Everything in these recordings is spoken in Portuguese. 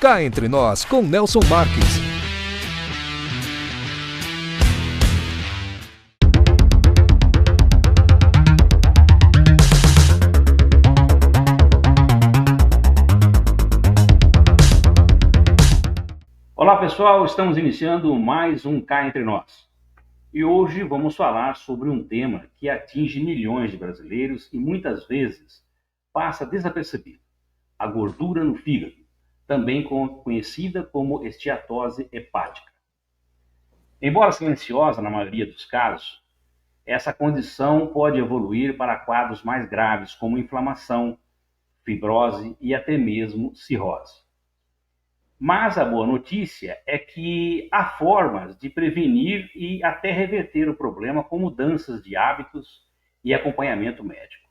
Cá Entre Nós, com Nelson Marques. Olá pessoal, estamos iniciando mais um Cá Entre Nós. E hoje vamos falar sobre um tema que atinge milhões de brasileiros e muitas vezes passa desapercebido: a gordura no fígado, também conhecida como esteatose hepática. Embora silenciosa na maioria dos casos, essa condição pode evoluir para quadros mais graves como inflamação, fibrose e até mesmo cirrose. Mas a boa notícia é que há formas de prevenir e até reverter o problema com mudanças de hábitos e acompanhamento médico.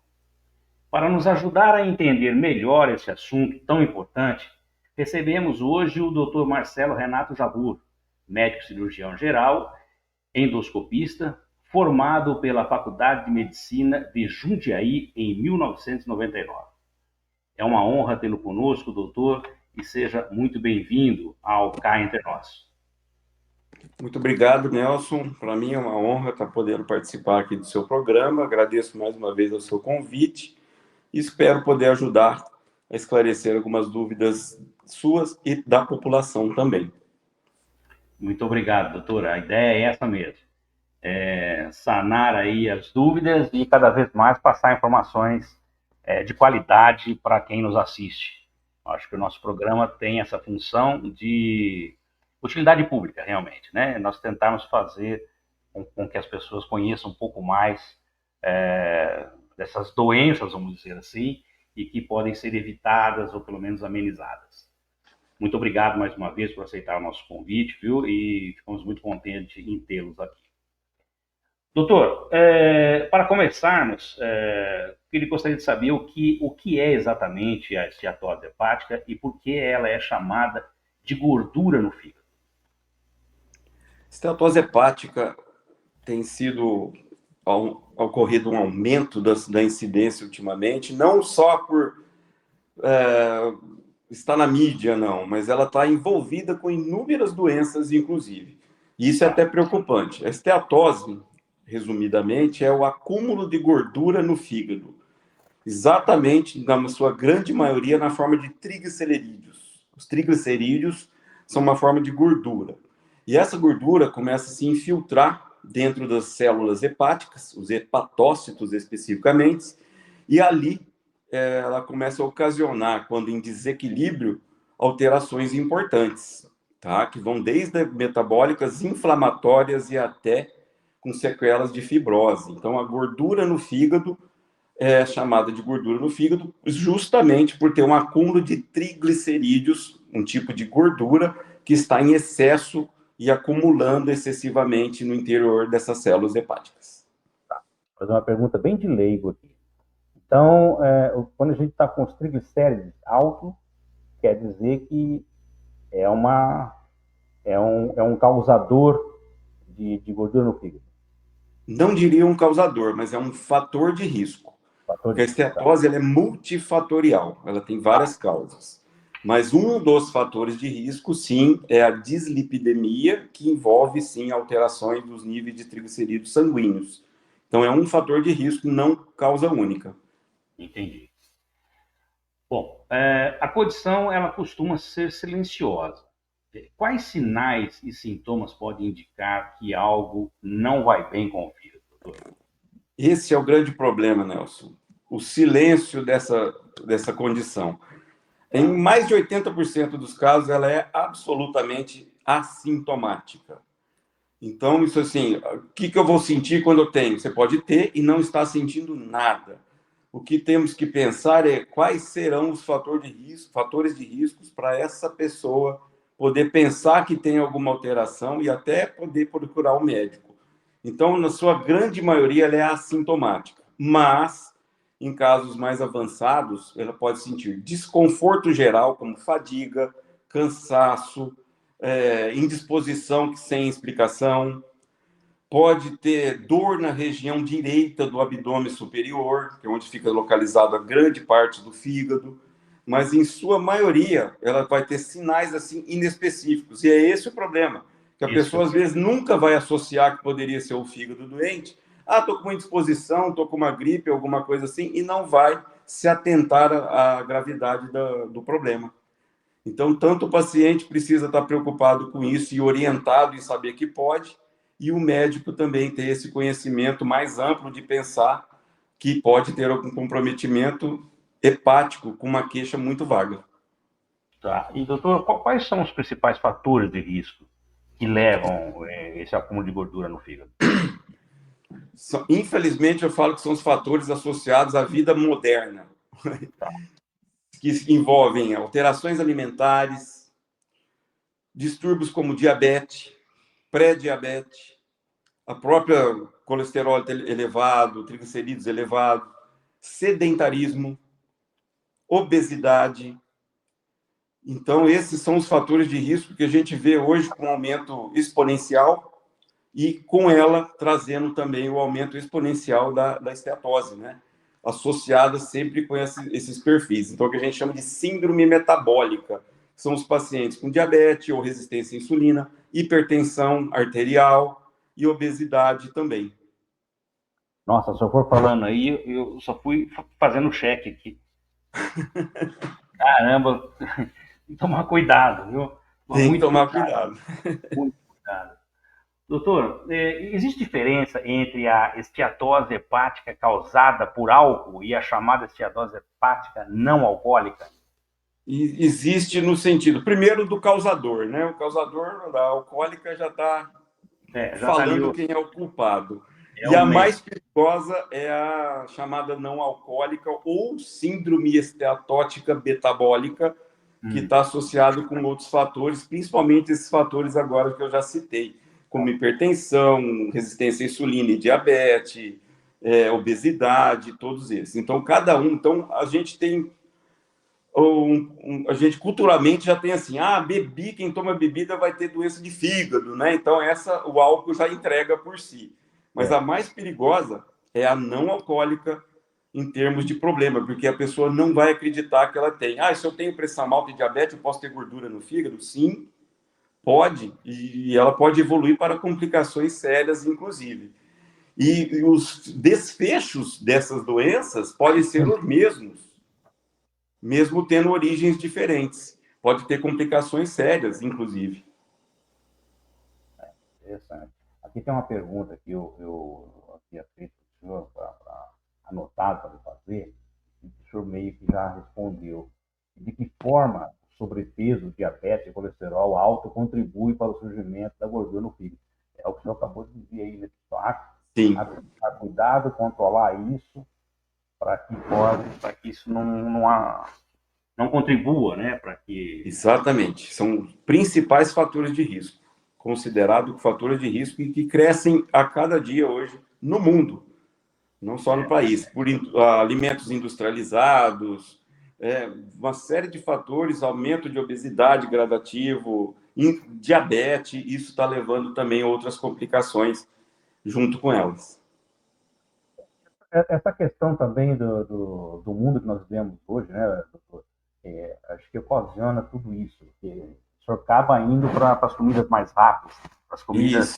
Para nos ajudar a entender melhor esse assunto tão importante, recebemos hoje o Dr. Marcelo Renato Jabbour, médico cirurgião geral, endoscopista, formado pela Faculdade de Medicina de Jundiaí em 1999. É uma honra tê-lo conosco, doutor, e seja muito bem-vindo ao Cá Entre Nós. Muito obrigado, Nelson. Para mim é uma honra estar podendo participar aqui do seu programa. Agradeço mais uma vez o seu convite e espero poder ajudar a esclarecer algumas dúvidas suas e da população também. Muito obrigado, doutora. A ideia é essa mesmo. Sanar aí as dúvidas e cada vez mais passar informações de qualidade para quem nos assiste. Acho que o nosso programa tem essa função de utilidade pública, realmente, né? Nós tentarmos fazer com que as pessoas conheçam um pouco mais dessas doenças, vamos dizer assim, e que podem ser evitadas ou pelo menos amenizadas. Muito obrigado mais uma vez por aceitar o nosso convite, viu? E ficamos muito contentes em tê-los aqui. Doutor, para começarmos, eu gostaria de saber o que é exatamente a esteatose hepática e por que ela é chamada de gordura no fígado. Esteatose hepática tem sido ocorrido um aumento da incidência ultimamente, não só por estar na mídia, não, mas ela está envolvida com inúmeras doenças, inclusive. E isso é até preocupante. A esteatose, resumidamente, é o acúmulo de gordura no fígado. Exatamente, na sua grande maioria, na forma de triglicerídeos. Os triglicerídeos são uma forma de gordura. E essa gordura começa a se infiltrar dentro das células hepáticas, os hepatócitos especificamente, e ali ela começa a ocasionar, quando em desequilíbrio, alterações importantes, tá? Que vão desde metabólicas, inflamatórias e até com sequelas de fibrose. Então, a gordura no fígado é chamada de gordura no fígado justamente por ter um acúmulo de triglicerídeos, um tipo de gordura que está em excesso e acumulando excessivamente no interior dessas células hepáticas. Tá. Vou fazer uma pergunta bem de leigo aqui. Então, quando a gente está com os triglicéridos altos, quer dizer que é um causador de gordura no fígado. Não diria um causador, mas é um fator de risco. Porque a esteatose ela é multifatorial, ela tem várias causas. Mas um dos fatores de risco, sim, é a dislipidemia, que envolve, sim, alterações dos níveis de triglicerídeos sanguíneos. Então, é um fator de risco, não causa única. Entendi. Bom, a condição ela costuma ser silenciosa. Quais sinais e sintomas podem indicar que algo não vai bem com o fígado, doutor? Esse é o grande problema, Nelson. O silêncio dessa condição. Em mais de 80% dos casos, ela é absolutamente assintomática. Então, isso assim, o que eu vou sentir quando eu tenho? Você pode ter e não estar sentindo nada. O que temos que pensar é quais serão os fatores de risco para essa pessoa poder pensar que tem alguma alteração e até poder procurar o médico. Então, na sua grande maioria, ela é assintomática. Mas, em casos mais avançados, ela pode sentir desconforto geral, como fadiga, cansaço, indisposição sem explicação. Pode ter dor na região direita do abdômen superior, que é onde fica localizada a grande parte do fígado. mas em sua maioria ela vai ter sinais assim inespecíficos. E é esse o problema, que a pessoa às vezes nunca vai associar que poderia ser o fígado doente. Ah, estou com uma indisposição, estou com uma gripe, alguma coisa assim, e não vai se atentar à gravidade do problema. Então, tanto o paciente precisa estar preocupado com isso e orientado em saber que pode, e o médico também ter esse conhecimento mais amplo de pensar que pode ter algum comprometimento hepático com uma queixa muito vaga. Tá. E, doutor, quais são os principais fatores de risco que levam esse acúmulo de gordura no fígado? Infelizmente, eu falo que são os fatores associados à vida moderna, Tá. que envolvem alterações alimentares, distúrbios como diabetes, pré-diabetes, a própria colesterol elevado, triglicerídeos elevado, sedentarismo, obesidade. Então, esses são os fatores de risco que a gente vê hoje com aumento exponencial e com ela trazendo também o aumento exponencial da esteatose, né? Associada sempre com esses perfis. Então, o que a gente chama de síndrome metabólica são os pacientes com diabetes ou resistência à insulina, hipertensão arterial e obesidade também. Nossa, se eu for falando aí, eu só fui fazendo cheque aqui. Caramba, tem que tomar cuidado, viu? Tem que tomar cuidado. Muito cuidado. Doutor, existe diferença entre a esteatose hepática causada por álcool e a chamada esteatose hepática não alcoólica? E existe no sentido, primeiro, do causador, né? O causador da alcoólica já está falando quem é o culpado. E a mais perigosa é a chamada não alcoólica ou síndrome esteatótica metabólica, que está associado com outros fatores, principalmente esses fatores agora que eu já citei, como hipertensão, resistência à insulina e diabetes, obesidade, todos esses. Então, cada um... Então, a gente tem... a gente culturalmente já tem assim, quem toma bebida vai ter doença de fígado, né? Então, o álcool já entrega por si. Mas a mais perigosa é a não alcoólica em termos de problema, porque a pessoa não vai acreditar que ela tem. Se eu tenho pressão alta e diabetes, eu posso ter gordura no fígado? Sim, pode. E ela pode evoluir para complicações sérias, inclusive. E os desfechos dessas doenças podem ser os mesmo tendo origens diferentes. Pode ter complicações sérias, inclusive. Interessante. Aqui tem uma pergunta que eu havia feito para o senhor, anotado para fazer, e o senhor meio que já respondeu. De que forma o sobrepeso, diabetes e colesterol alto contribui para o surgimento da gordura no fígado? É o que o senhor acabou de dizer aí, né? Sim. A cuidado, controlar isso, para que isso não contribua, né? Exatamente. São principais fatores de risco, considerados fatores de risco e que crescem a cada dia hoje no mundo, não só no país, por alimentos industrializados, uma série de fatores, aumento de obesidade gradativo, diabetes, isso está levando também a outras complicações junto com elas. Essa questão também do mundo que nós vivemos hoje, né, doutor? Acho que ocasiona tudo isso, que o senhor acaba indo para as comidas mais rápidas, para as comidas,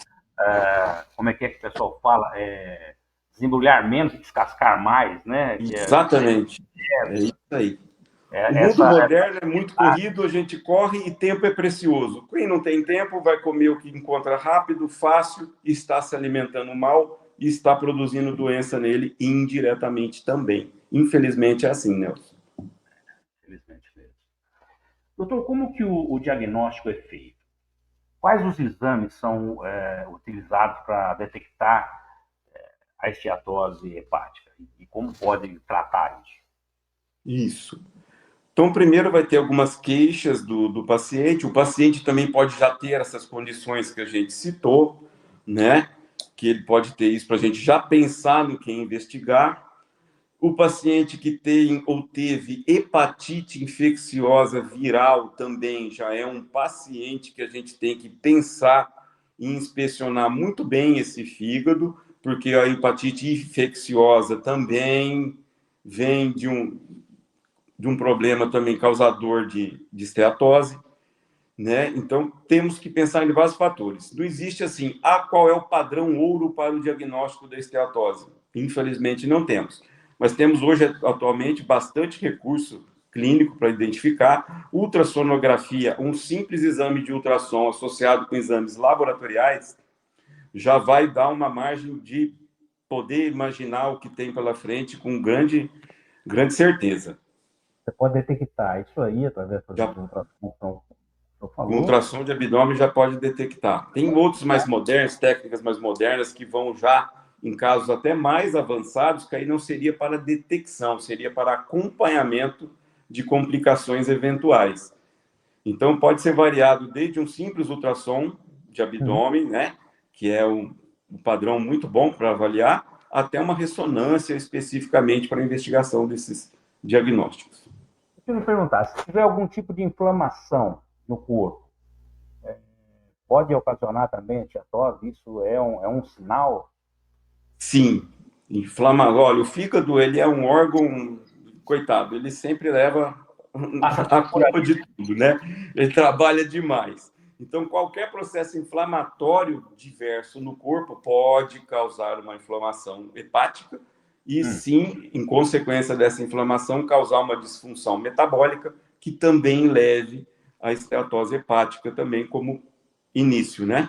como é que o pessoal fala? Desembrulhar menos e descascar mais, né? Exatamente. É isso aí. O mundo moderno é muito corrido, a gente corre e tempo é precioso. Quem não tem tempo vai comer o que encontra rápido, fácil, está se alimentando mal e está produzindo doença nele indiretamente também. Infelizmente é assim, Nelson. Infelizmente mesmo. Doutor, como que o diagnóstico é feito? Quais os exames são utilizados para detectar a esteatose hepática? E como pode tratar isso? Isso. Então, primeiro vai ter algumas queixas do paciente. O paciente também pode já ter essas condições que a gente citou, né? Que ele pode ter isso para a gente já pensar no que investigar. O paciente que tem ou teve hepatite infecciosa viral também já é um paciente que a gente tem que pensar em inspecionar muito bem esse fígado, porque a hepatite infecciosa também vem de um problema também causador de esteatose, né? Então, temos que pensar em vários fatores. Não existe assim, qual é o padrão ouro para o diagnóstico da esteatose? Infelizmente, não temos. Mas temos hoje, atualmente, bastante recurso clínico para identificar. Ultrassonografia, um simples exame de ultrassom associado com exames laboratoriais, já vai dar uma margem de poder imaginar o que tem pela frente com grande certeza. Você pode detectar isso aí através, por exemplo, de ultrassom. Um ultrassom de abdômen já pode detectar. Tem outros mais modernos, técnicas mais modernas, que vão já em casos até mais avançados, que aí não seria para detecção, seria para acompanhamento de complicações eventuais. Então, pode ser variado desde um simples ultrassom de abdômen, né, que é um padrão muito bom para avaliar, até uma ressonância especificamente para a investigação desses diagnósticos. Deixa eu me perguntar, se tiver algum tipo de inflamação no corpo, pode ocasionar também esteatose? Isso é um sinal? Sim, olha, o fígado, ele é um órgão, coitado, ele sempre leva a culpa de tudo, né? Ele trabalha demais. Então, qualquer processo inflamatório diverso no corpo pode causar uma inflamação hepática e, sim, em consequência dessa inflamação, causar uma disfunção metabólica que também leve à esteatose hepática também como início, né?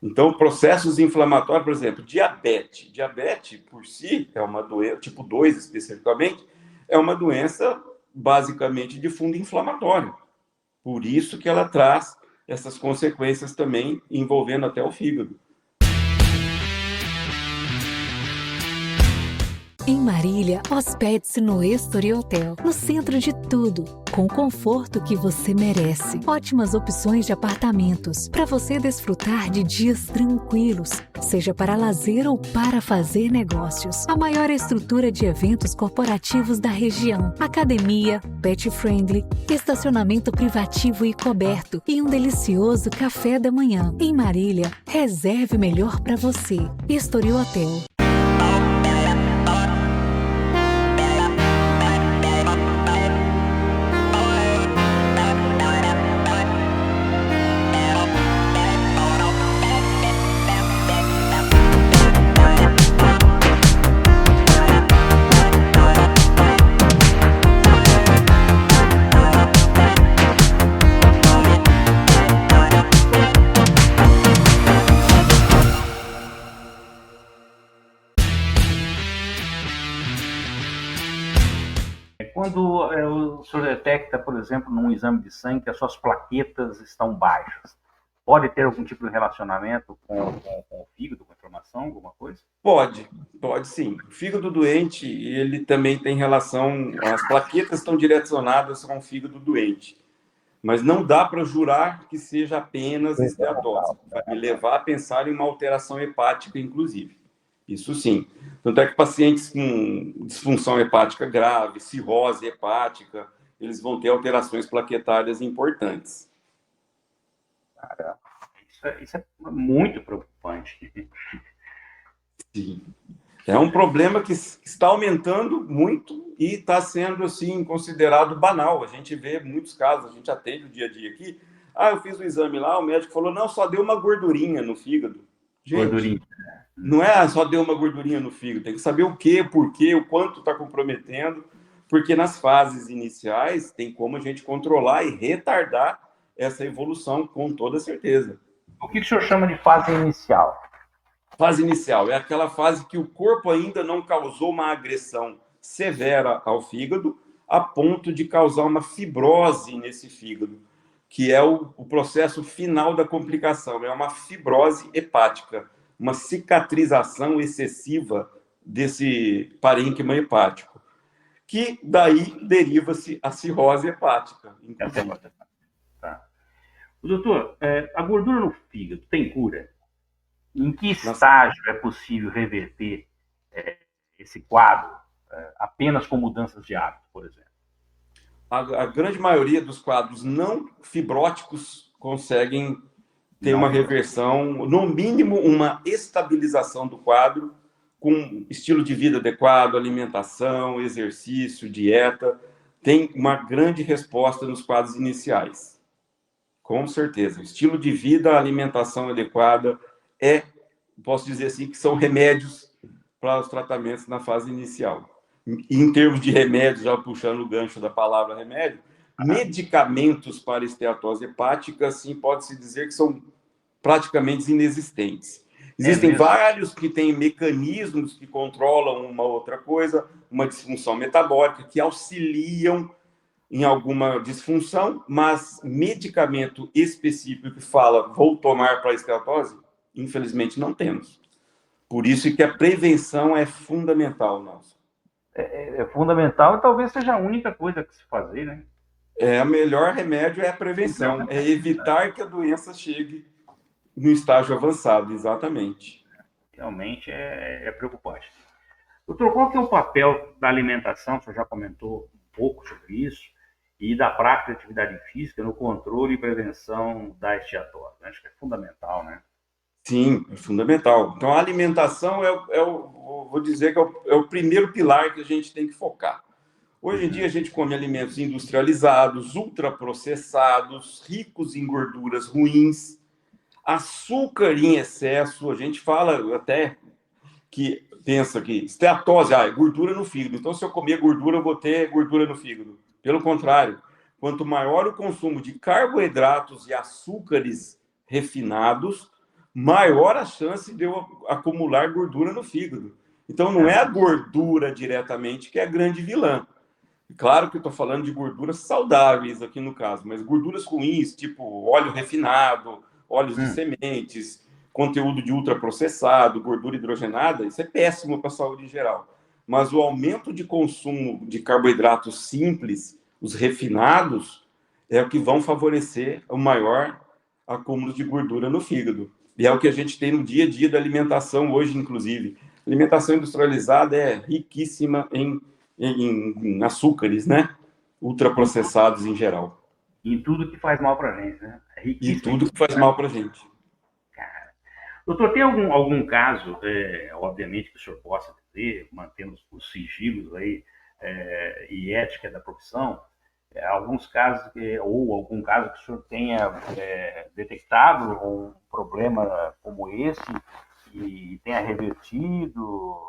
Então, processos inflamatórios, por exemplo, diabetes. Diabetes, por si, é uma doença, tipo 2 especificamente, é uma doença basicamente de fundo inflamatório. Por isso que ela traz essas consequências também envolvendo até o fígado. Em Marília, hospede-se no Estoril Hotel, no centro de tudo, com o conforto que você merece. Ótimas opções de apartamentos, para você desfrutar de dias tranquilos, seja para lazer ou para fazer negócios. A maior estrutura de eventos corporativos da região, academia, pet friendly, estacionamento privativo e coberto e um delicioso café da manhã. Em Marília, reserve o melhor para você. Estoril Hotel. Quando o senhor detecta, por exemplo, num exame de sangue que as suas plaquetas estão baixas, pode ter algum tipo de relacionamento com o fígado, com a inflamação, alguma coisa? Pode sim. O fígado doente, ele também tem relação, as plaquetas estão direcionadas com o fígado doente, mas não dá para jurar que seja apenas esteatose. Vai me levar a pensar em uma alteração hepática, inclusive. Isso sim. Tanto é que pacientes com disfunção hepática grave, cirrose hepática, eles vão ter alterações plaquetárias importantes. Caramba, isso é muito preocupante. Sim. É um problema que está aumentando muito e está sendo, assim, considerado banal. A gente vê muitos casos, a gente atende o dia a dia aqui. Eu fiz o exame lá, o médico falou, não, só deu uma gordurinha no fígado. Gente, gordurinha. Não é só deu uma gordurinha no fígado, tem que saber o que, por quê, o quanto está comprometendo, porque nas fases iniciais tem como a gente controlar e retardar essa evolução com toda certeza. O que o senhor chama de fase inicial? Fase inicial é aquela fase que o corpo ainda não causou uma agressão severa ao fígado, a ponto de causar uma fibrose nesse fígado, que é o processo final da complicação, é uma fibrose hepática, uma cicatrização excessiva desse parênquima hepático, que daí deriva-se a cirrose hepática. Tá. Doutor, a gordura no fígado tem cura? Em que estágio é possível reverter esse quadro apenas com mudanças de hábito, por exemplo? A grande maioria dos quadros não fibróticos conseguem ter uma reversão, no mínimo uma estabilização do quadro, com estilo de vida adequado, alimentação, exercício, dieta, tem uma grande resposta nos quadros iniciais. Com certeza. O estilo de vida, a alimentação adequada, posso dizer assim, que são remédios para os tratamentos na fase inicial. Em termos de remédios, já puxando o gancho da palavra remédio, medicamentos para esteatose hepática, sim, pode-se dizer que são praticamente inexistentes. Existem vários que têm mecanismos que controlam uma outra coisa, uma disfunção metabólica, que auxiliam em alguma disfunção, mas medicamento específico que fala vou tomar para a esteatose, infelizmente não temos. Por isso que a prevenção é fundamental, Nelson. É fundamental e talvez seja a única coisa que se fazer, né? O melhor remédio é a prevenção, é evitar que a doença chegue no estágio avançado, exatamente. Realmente é preocupante. Doutor, qual que é o papel da alimentação? O senhor já comentou um pouco sobre isso, e da prática de atividade física no controle e prevenção da esteatose. Acho que é fundamental, né? Sim, é fundamental. Então, a alimentação vou dizer que é o primeiro pilar que a gente tem que focar. Hoje em dia, a gente come alimentos industrializados, ultraprocessados, ricos em gorduras ruins, açúcar em excesso. A gente fala até que pensa que esteatose, é gordura no fígado. Então, se eu comer gordura, eu vou ter gordura no fígado. Pelo contrário, quanto maior o consumo de carboidratos e açúcares refinados, maior a chance de eu acumular gordura no fígado. Então, não é a gordura diretamente que é a grande vilã. Claro que eu estou falando de gorduras saudáveis aqui no caso, mas gorduras ruins, tipo óleo refinado, óleos de sementes, conteúdo de ultraprocessado, gordura hidrogenada, isso é péssimo para a saúde em geral. Mas o aumento de consumo de carboidratos simples, os refinados, é o que vão favorecer o maior acúmulo de gordura no fígado. E é o que a gente tem no dia a dia da alimentação hoje, inclusive. A alimentação industrializada é riquíssima em açúcares, né? Ultraprocessados em geral. E em tudo que faz mal para a gente, né? E tudo que faz mal para a gente. Doutor, tem algum caso, obviamente, que o senhor possa dizer, mantendo os sigilos aí, e ética da profissão, alguns casos, ou algum caso que o senhor tenha detectado um problema como esse e tenha revertido?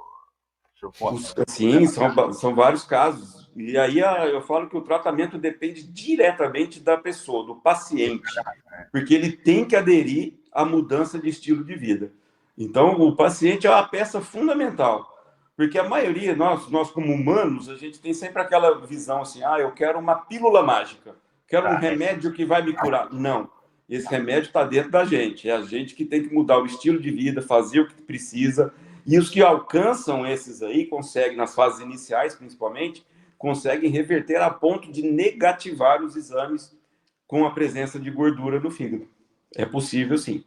Sim, são vários casos. E aí eu falo que o tratamento depende diretamente da pessoa, do paciente, porque ele tem que aderir à mudança de estilo de vida. Então, o paciente é uma peça fundamental, porque a maioria, nós como humanos, a gente tem sempre aquela visão assim, eu quero uma pílula mágica, quero um remédio que vai me curar. Não, esse remédio está dentro da gente, é a gente que tem que mudar o estilo de vida, fazer o que precisa. E os que alcançam esses aí, conseguem, nas fases iniciais principalmente, conseguem reverter a ponto de negativar os exames com a presença de gordura no fígado. É possível, sim.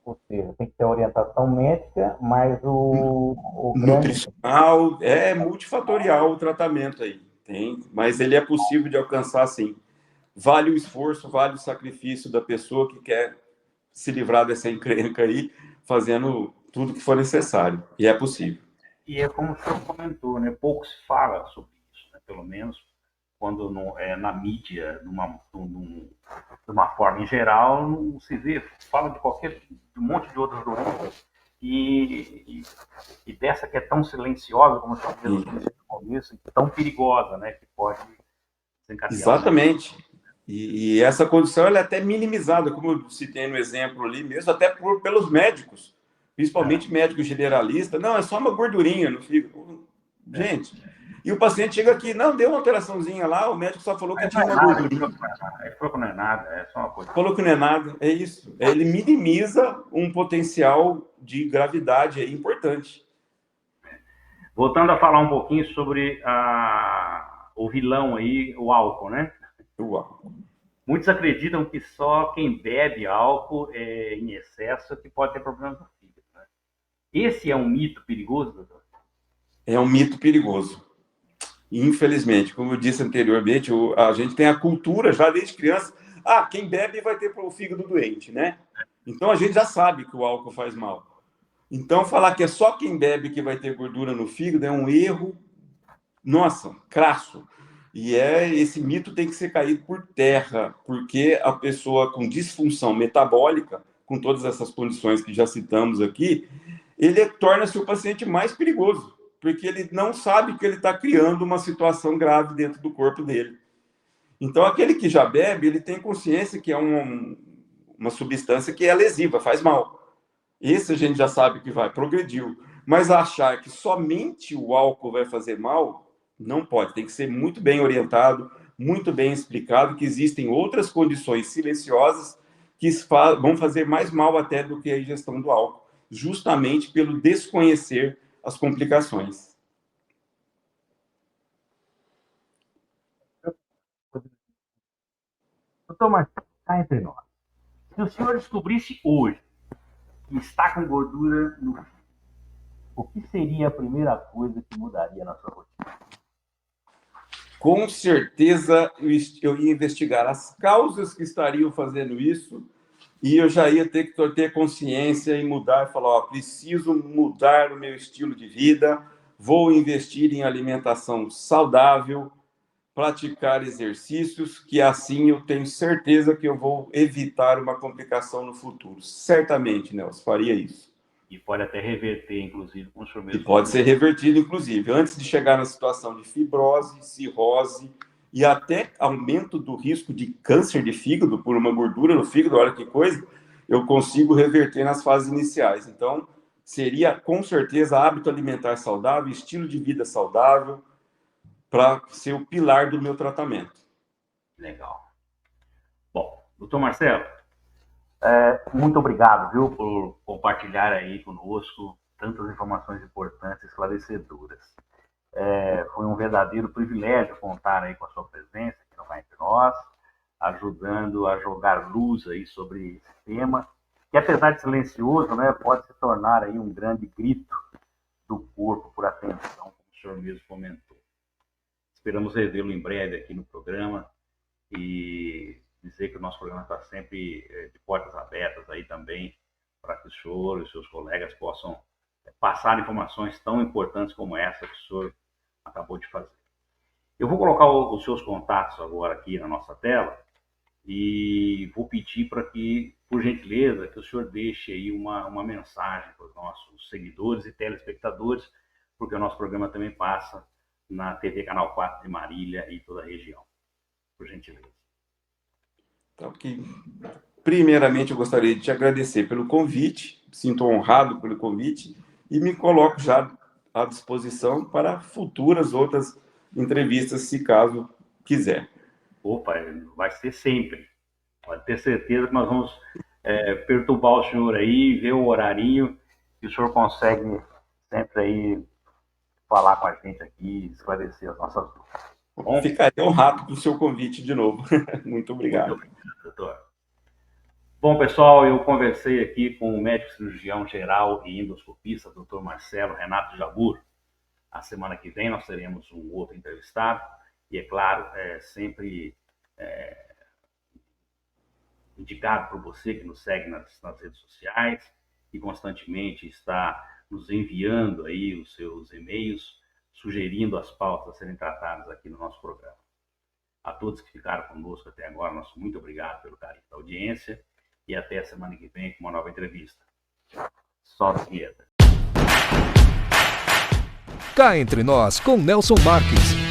Ou seja, tem que ter orientação médica, mas o nutricional, é multifatorial o tratamento aí. Mas ele é possível de alcançar, sim. Vale o esforço, vale o sacrifício da pessoa que quer se livrar dessa encrenca aí, fazendo tudo que for necessário, e é possível. E é como o senhor comentou, né? Pouco se fala sobre isso, né? Pelo menos quando na mídia, de uma forma em geral, não se vê, fala de um monte de outras doenças, e dessa que é tão silenciosa, como o senhor disse no começo, tão perigosa, né? Que pode desencadear. Exatamente. E essa condição ela é até minimizada, como eu citei no exemplo ali mesmo, até pelos médicos. Principalmente médico generalista, não, é só uma gordurinha no fígado. Gente, e o paciente chega aqui, não, deu uma alteraçãozinha lá, o médico só falou que tinha uma gordurinha. Ele falou que não é nada, é só uma coisa. Falou que não é nada, é isso. Ele minimiza um potencial de gravidade aí importante. Voltando a falar um pouquinho sobre o vilão aí, o álcool, né? O álcool. Muitos acreditam que só quem bebe álcool em excesso que pode ter problemas no fígado. Esse é um mito perigoso, doutor? É um mito perigoso. Infelizmente, como eu disse anteriormente, a gente tem a cultura já desde criança, quem bebe vai ter o fígado doente, né? Então a gente já sabe que o álcool faz mal. Então falar que é só quem bebe que vai ter gordura no fígado é um erro, nossa, crasso. E esse mito tem que ser caído por terra, porque a pessoa com disfunção metabólica, com todas essas condições que já citamos aqui, ele torna-se o paciente mais perigoso, porque ele não sabe que ele está criando uma situação grave dentro do corpo dele. Então, aquele que já bebe, ele tem consciência que é uma substância que é lesiva, faz mal. Esse a gente já sabe que vai, progrediu. Mas achar que somente o álcool vai fazer mal, não pode. Tem que ser muito bem orientado, muito bem explicado que existem outras condições silenciosas que vão fazer mais mal até do que a ingestão do álcool, justamente pelo desconhecer as complicações. Doutor Marcelo, cá entre nós. Se o senhor descobrisse hoje que está com gordura no fígado, o que seria a primeira coisa que mudaria na sua rotina? Com certeza eu ia investigar as causas que estariam fazendo isso e eu já ia ter que ter consciência e mudar e falar, ó, preciso mudar o meu estilo de vida, vou investir em alimentação saudável, praticar exercícios, que assim eu tenho certeza que eu vou evitar uma complicação no futuro. Certamente, Nelson, faria isso. E pode até reverter, inclusive, com o senhor mesmo. E pode ser revertido, inclusive, antes de chegar na situação de fibrose, cirrose e até aumento do risco de câncer de fígado por uma gordura no fígado, olha que coisa, eu consigo reverter nas fases iniciais. Então, seria, com certeza, hábito alimentar saudável, estilo de vida saudável, para ser o pilar do meu tratamento. Legal. Bom, doutor Marcelo, muito obrigado, viu, por compartilhar aí conosco tantas informações importantes e esclarecedoras. Foi um verdadeiro privilégio contar aí com a sua presença aqui no Cá Entre Nós, ajudando a jogar luz aí sobre esse tema, que apesar de silencioso, né, pode se tornar aí um grande grito do corpo por atenção, como o senhor mesmo comentou. Esperamos revê-lo em breve aqui no programa e dizer que o nosso programa está sempre de portas abertas aí também para que o senhor e os seus colegas possam passar informações tão importantes como essa que o senhor acabou de fazer. Eu vou colocar os seus contatos agora aqui na nossa tela e vou pedir para que, por gentileza, que o senhor deixe aí uma mensagem para os nossos seguidores e telespectadores, porque o nosso programa também passa na TV Canal 4 de Marília e toda a região. Por gentileza. Então, primeiramente, eu gostaria de te agradecer pelo convite, sinto honrado pelo convite e me coloco já à disposição para futuras outras entrevistas, se caso quiser. Opa, vai ser sempre. Pode ter certeza que nós vamos perturbar o senhor aí, ver o horarinho, que o senhor consegue sempre aí falar com a gente aqui, esclarecer as nossas dúvidas. Bom, ficaria honrado com o seu convite de novo. Muito obrigado. Muito obrigado, doutor. Bom, pessoal, eu conversei aqui com o médico cirurgião geral e endoscopista, Dr. Marcelo Renato Jabur. A semana que vem nós teremos um outro entrevistado e, é claro, sempre indicado por você que nos segue nas redes sociais e constantemente está nos enviando aí os seus e-mails, sugerindo as pautas a serem tratadas aqui no nosso programa. A todos que ficaram conosco até agora, nosso muito obrigado pelo carinho da audiência e até a semana que vem com uma nova entrevista. Solta a vinheta. Cá Entre Nós, com Nelson Marques.